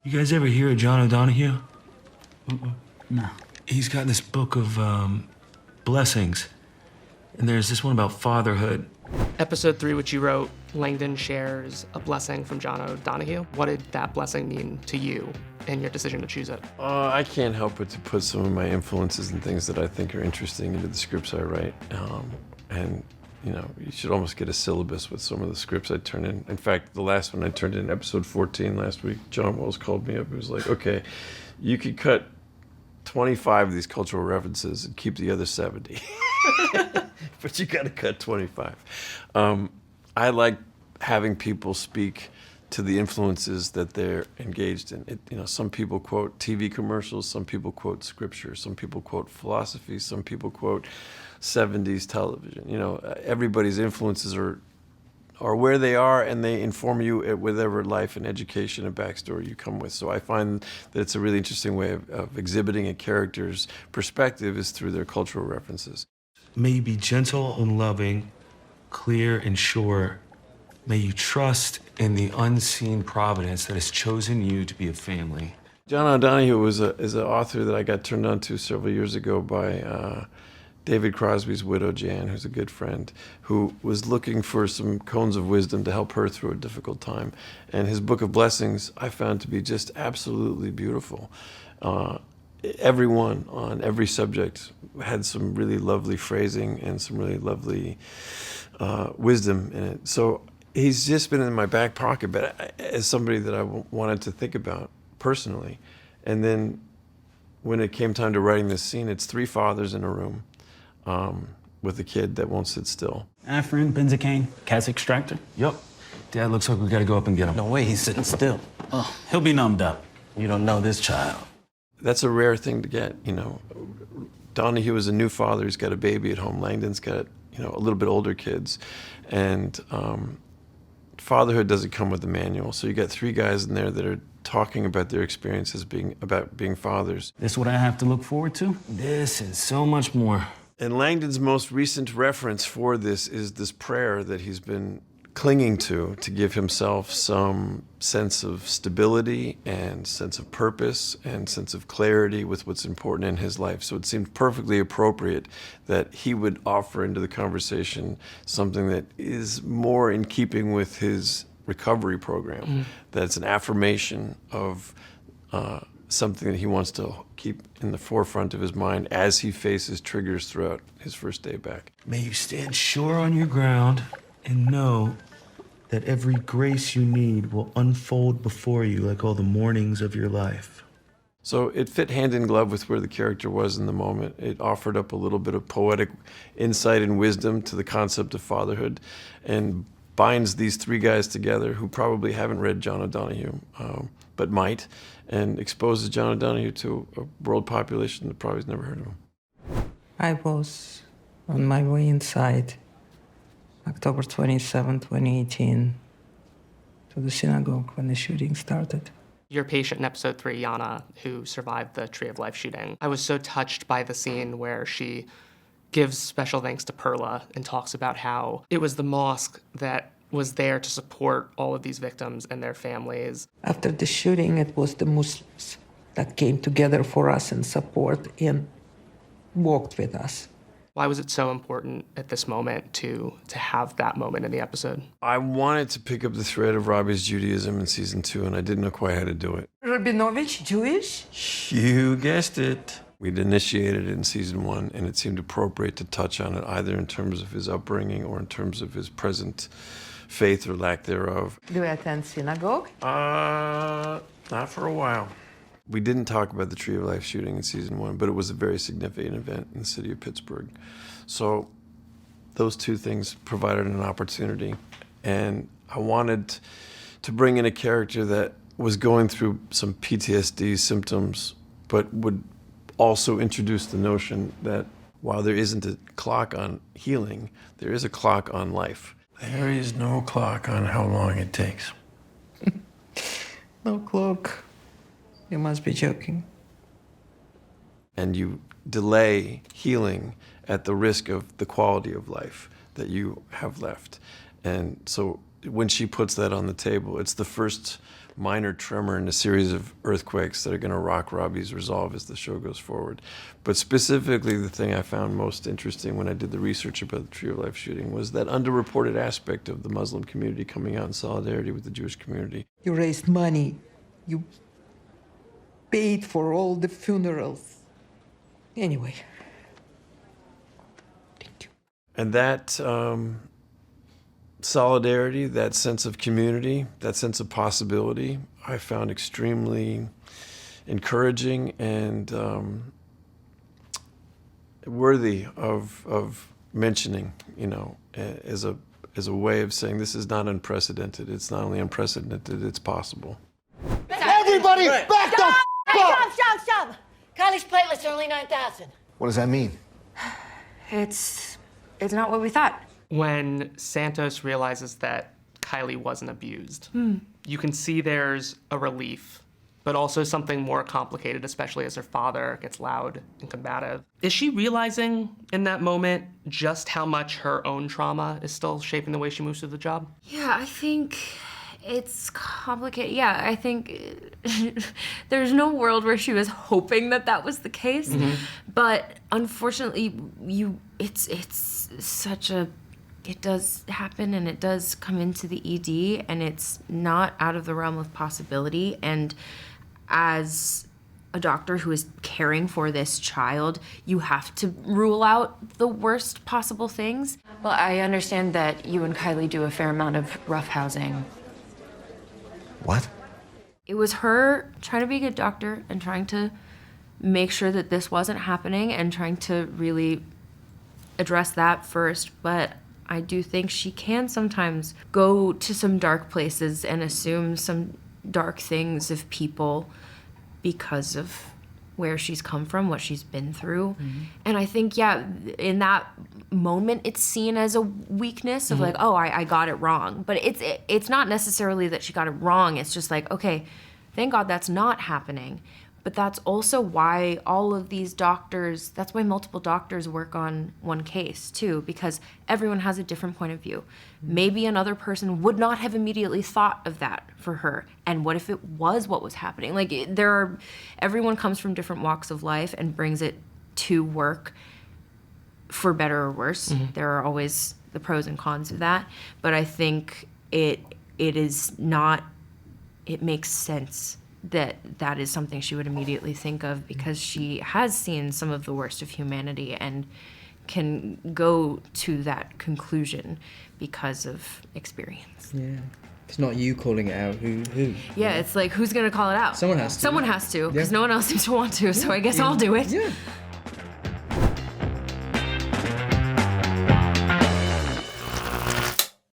You guys ever hear of John O'Donohue? No. He's got this book of blessings. And there's this one about fatherhood. Episode 3, which you wrote, Langdon shares a blessing from John O'Donohue. What did that blessing mean to you and your decision to choose it? I can't help but to put some of my influences and things that I think are interesting into the scripts I write. And, you know, you should almost get a syllabus with some of the scripts I turn in. In fact, the last one I turned in, episode 14 last week, John Wells called me up. He was like, okay, you could cut 25 of these cultural references and keep the other 70. But you got to cut 25. I like having people speak to the influences that they're engaged in. Some people quote TV commercials, some people quote scripture, some people quote philosophy, some people quote 70s television. Everybody's influences are where they are, and they inform you at whatever life and education and backstory you come with. So I find that it's a really interesting way of exhibiting a character's perspective is through their cultural references. May you be gentle and loving, clear and sure. May you trust in the unseen providence that has chosen you to be a family. John O'Donohue is an author that I got turned on to several years ago by David Crosby's widow, Jan, who's a good friend, who was looking for some cones of wisdom to help her through a difficult time. And his book of blessings I found to be just absolutely beautiful. Everyone on every subject had some really lovely phrasing and some really lovely wisdom in it. So he's just been in my back pocket, but as somebody that I wanted to think about personally. And then when it came time to writing this scene, it's 3 fathers in a room with a kid that won't sit still. Afrin, benzocaine, cat's extractor. Yep. Dad, looks like we gotta go up and get him. No way, he's sitting still. Oh, he'll be numbed up. You don't know this child. That's a rare thing to get, Donahue is a new father. He's got a baby at home. Langdon's got, a little bit older kids. And fatherhood doesn't come with a manual. So you got 3 guys in there that are talking about their experiences about being fathers. This what I have to look forward to? This and so much more. And Langdon's most recent reference for this is this prayer that he's been clinging to give himself some sense of stability and sense of purpose and sense of clarity with what's important in his life. So it seemed perfectly appropriate that he would offer into the conversation something that is more in keeping with his recovery program, that's an affirmation of something that he wants to keep in the forefront of his mind as he faces triggers throughout his first day back. May you stand sure on your ground and know that every grace you need will unfold before you like all the mornings of your life. So it fit hand in glove with where the character was in the moment. It offered up a little bit of poetic insight and wisdom to the concept of fatherhood and binds these 3 guys together who probably haven't read John O'Donohue, but might, and exposes John O'Donohue to a world population that probably has never heard of him. I was on my way inside, October 27, 2018, to the synagogue when the shooting started. Your patient in episode 3, Yana, who survived the Tree of Life shooting, I was so touched by the scene where she gives special thanks to Perla and talks about how it was the mosque that was there to support all of these victims and their families. After the shooting, it was the Muslims that came together for us in support and walked with us. Why was it so important at this moment to have that moment in the episode? I wanted to pick up the thread of Robbie's Judaism in season 2, and I didn't know quite how to do it. Rabinovich, Jewish? You guessed it. We'd initiated it in season 1, and it seemed appropriate to touch on it, either in terms of his upbringing or in terms of his present faith or lack thereof. Do you attend synagogue? Not for a while. We didn't talk about the Tree of Life shooting in season 1, but it was a very significant event in the city of Pittsburgh. So those 2 things provided an opportunity. And I wanted to bring in a character that was going through some PTSD symptoms, but would also introduce the notion that while there isn't a clock on healing, there is a clock on life. There is no clock on how long it takes. No clock. You must be joking. And you delay healing at the risk of the quality of life that you have left. And so when she puts that on the table, it's the first minor tremor in a series of earthquakes that are going to rock Robbie's resolve as the show goes forward. But specifically, the thing I found most interesting when I did the research about the Tree of Life shooting was that underreported aspect of the Muslim community coming out in solidarity with the Jewish community. You raised money. You paid for all the funerals. Anyway. Thank you. And that solidarity, that sense of community, that sense of possibility, I found extremely encouraging and worthy of mentioning, you know, as a way of saying this is not unprecedented. It's not only unprecedented, it's possible. Everybody, back the f*** up! Stop! Kylie's platelets are only 9,000. What does that mean? It's not what we thought. When Santos realizes that Kylie wasn't abused, you can see there's a relief, but also something more complicated, especially as her father gets loud and combative. Is she realizing in that moment just how much her own trauma is still shaping the way she moves through the job? Yeah, I think it's complicated. Yeah, I think there's no world where she was hoping that that was the case. But unfortunately, it's such a... It does happen and it does come into the ED and it's not out of the realm of possibility. And as a doctor who is caring for this child, you have to rule out the worst possible things. Well, I understand that you and Kylie do a fair amount of roughhousing. What? It was her trying to be a good doctor and trying to make sure that this wasn't happening and trying to really address that first. But I do think she can sometimes go to some dark places and assume some dark things of people because of where she's come from, what she's been through. And I think, yeah, in that moment, it's seen as a weakness of like, oh, I got it wrong. But it's not necessarily that she got it wrong. It's just like, okay, thank God that's not happening. But that's also why all of these doctors, that's why multiple doctors work on one case too, because everyone has a different point of view. Maybe another person would not have immediately thought of that for her. And what if it was what was happening? Like everyone comes from different walks of life and brings it to work for better or worse. There are always the pros and cons of that. But I think it makes sense that is something she would immediately think of because she has seen some of the worst of humanity and can go to that conclusion because of experience. Yeah. It's not you calling it out. Who? Yeah, it's like, who's gonna call it out? Someone has to. Someone has to, because no one else seems to want to, so I guess I'll do it. Yeah.